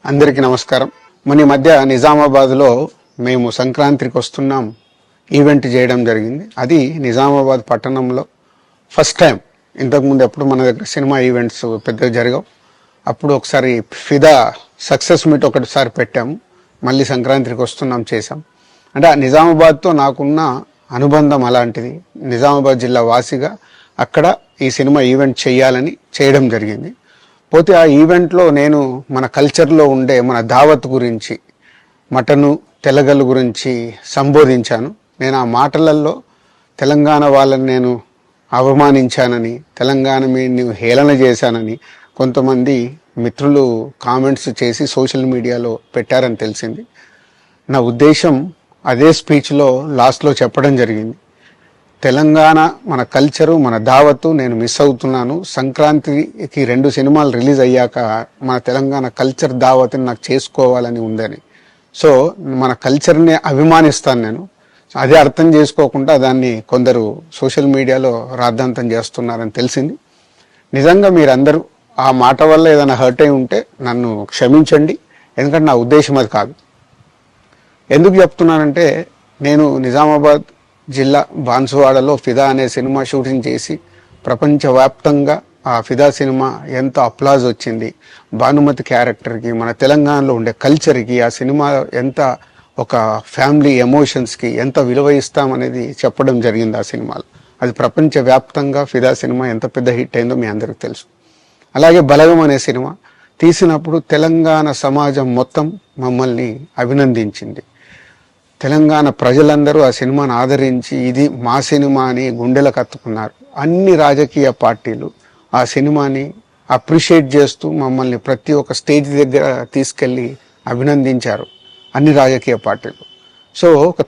అందరికీ నమస్కారం. మన మధ్య నిజామాబాద్లో మేము సంక్రాంతికి వస్తున్నాం ఈవెంట్ చేయడం జరిగింది. అది నిజామాబాద్ పట్టణంలో ఫస్ట్ టైం. ఇంతకుముందు ఎప్పుడు మన దగ్గర సినిమా ఈవెంట్స్ పెద్దగా జరగవు. అప్పుడు ఒకసారి ఫిదా సక్సెస్ మీట్ ఒకటిసారి పెట్టాము. మళ్ళీ సంక్రాంతికి వస్తున్నాం చేసాం. అంటే నిజామాబాద్తో నాకున్న అనుబంధం అలాంటిది. నిజామాబాద్ జిల్లా వాసిగా అక్కడ ఈ సినిమా ఈవెంట్ చేయాలని చేయడం జరిగింది. పోతే ఆ ఈవెంట్లో నేను మన కల్చర్లో ఉండే మన దావత్ గురించి, మటను తెలగలు గురించి సంబోధించాను. నేను ఆ మాటలలో తెలంగాణ వాళ్ళని నేను అవమానించానని, తెలంగాణ మీద హేళన చేశానని కొంతమంది మిత్రులు కామెంట్స్ చేసి సోషల్ మీడియాలో పెట్టారని తెలిసింది. నా ఉద్దేశం అదే స్పీచ్లో లాస్ట్లో చెప్పడం జరిగింది. తెలంగాణ మన కల్చరు, మన దావత్తు నేను మిస్ అవుతున్నాను. సంక్రాంతికి 2 సినిమాలు రిలీజ్ అయ్యాక మన తెలంగాణ కల్చర్ దావత్ని నాకు చేసుకోవాలని ఉందని. సో మన కల్చర్ని అభిమానిస్తాను నేను. అదే అర్థం చేసుకోకుండా దాన్ని కొందరు సోషల్ మీడియాలో రాద్ధాంతం చేస్తున్నారని తెలిసింది. నిజంగా మీరందరూ ఆ మాట వల్ల ఏదైనా హర్ట్ అయి ఉంటే నన్ను క్షమించండి. ఎందుకంటే నా ఉద్దేశం అది కాదు. ఎందుకు చెప్తున్నానంటే, నేను నిజామాబాద్ జిల్లా బాన్సువాడలో ఫిదా అనే సినిమా షూటింగ్ చేసి ప్రపంచవ్యాప్తంగా ఆ ఫిదా సినిమా ఎంత అప్లాజ్ వచ్చింది, భానుమతి క్యారెక్టర్కి, మన తెలంగాణలో ఉండే కల్చర్కి, ఆ సినిమా ఎంత ఒక ఫ్యామిలీ ఎమోషన్స్కి ఎంత విలువ ఇస్తామనేది చెప్పడం జరిగింది ఆ సినిమాలో. అది ప్రపంచవ్యాప్తంగా ఫిదా సినిమా ఎంత పెద్ద హిట్ అయిందో మీ అందరికీ తెలుసు. అలాగే బలగం అనే సినిమా తీసినప్పుడు తెలంగాణ సమాజం మొత్తం మమ్మల్ని అభినందించింది. తెలంగాణ ప్రజలందరూ ఆ సినిమాను ఆదరించి ఇది మా సినిమా అని గుండెలకు హత్తుకున్నారు. అన్ని రాజకీయ పార్టీలు ఆ సినిమాని అప్రిషియేట్ చేస్తూ మమ్మల్ని ప్రతి ఒక్క స్టేజ్ దగ్గర తీసుకెళ్ళి అభినందించారు, అన్ని రాజకీయ పార్టీలు. సో ఒక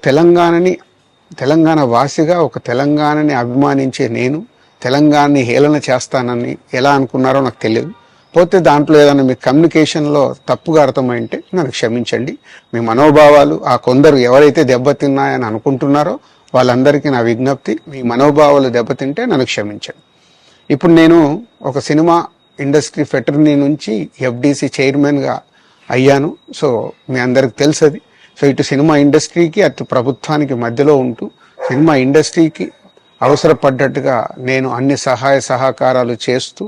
తెలంగాణ వాసిగా ఒక తెలంగాణని అభిమానించే నేను తెలంగాణని హేళన చేస్తానని ఎలా అనుకున్నారో నాకు తెలియదు. పోతే దాంట్లో ఏదైనా మీ కమ్యూనికేషన్లో తప్పుగా అర్థమైంటే నన్ను క్షమించండి. మీ మనోభావాలు ఆ కొందరు ఎవరైతే దెబ్బతిన్నాయని అనుకుంటున్నారో వాళ్ళందరికీ నా విజ్ఞప్తి, మీ మనోభావాలు దెబ్బతింటే నన్ను క్షమించండి. ఇప్పుడు నేను ఒక సినిమా ఇండస్ట్రీ ఫెటర్నీ నుంచి ఎఫ్డిసి చైర్మన్గా అయ్యాను. సో మీ అందరికి తెలుసది. సో ఇటు సినిమా ఇండస్ట్రీకి అటు ప్రభుత్వానికి మధ్యలో ఉంటూ సినిమా ఇండస్ట్రీకి అవసరపడ్డట్టుగా నేను అన్ని సహాయ సహకారాలు చేస్తూ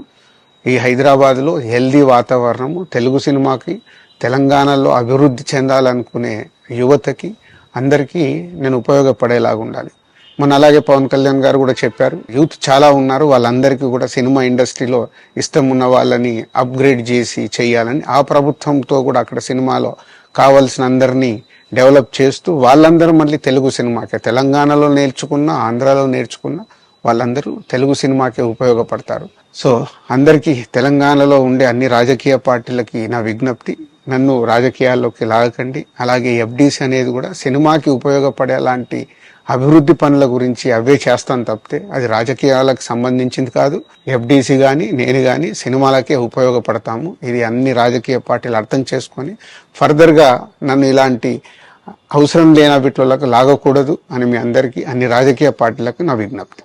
ఈ హైదరాబాద్లో హెల్దీ వాతావరణము, తెలుగు సినిమాకి, తెలంగాణలో అభివృద్ధి చెందాలనుకునే యువతకి అందరికీ నేను ఉపయోగపడేలాగా ఉండాలి. అలాగే పవన్ కళ్యాణ్ గారు కూడా చెప్పారు, యూత్ చాలా ఉన్నారు, వాళ్ళందరికీ కూడా సినిమా ఇండస్ట్రీలో ఇష్టం ఉన్న వాళ్ళని అప్గ్రేడ్ చేసి చేయాలని, ఆ ప్రభుత్వంతో కూడా అక్కడ సినిమాలో కావాల్సిన అందరినీ డెవలప్ చేస్తూ వాళ్ళందరూ మళ్ళీ తెలుగు సినిమాకే, తెలంగాణలో నేర్చుకున్న, ఆంధ్రాలో నేర్చుకున్న వాళ్ళందరూ తెలుగు సినిమాకే ఉపయోగపడతారు. సో అందరికీ తెలంగాణలో ఉండే అన్ని రాజకీయ పార్టీలకి నా విజ్ఞప్తి, నన్ను రాజకీయాల్లోకి లాగకండి. అలాగే ఎఫ్డిసి అనేది కూడా సినిమాకి ఉపయోగపడే లాంటి అభివృద్ధి పనుల గురించి అవే చేస్తాను తప్పితే అది రాజకీయాలకు సంబంధించింది కాదు. ఎఫ్డిసి కానీ నేను కానీ సినిమాలకే ఉపయోగపడతాము. ఇది అన్ని రాజకీయ పార్టీలు అర్థం చేసుకొని ఫర్దర్గా నన్ను ఇలాంటి అవసరం లేని వీటిలోకి లాగకూడదు అని మీ అందరికీ, అన్ని రాజకీయ పార్టీలకు నా విజ్ఞప్తి.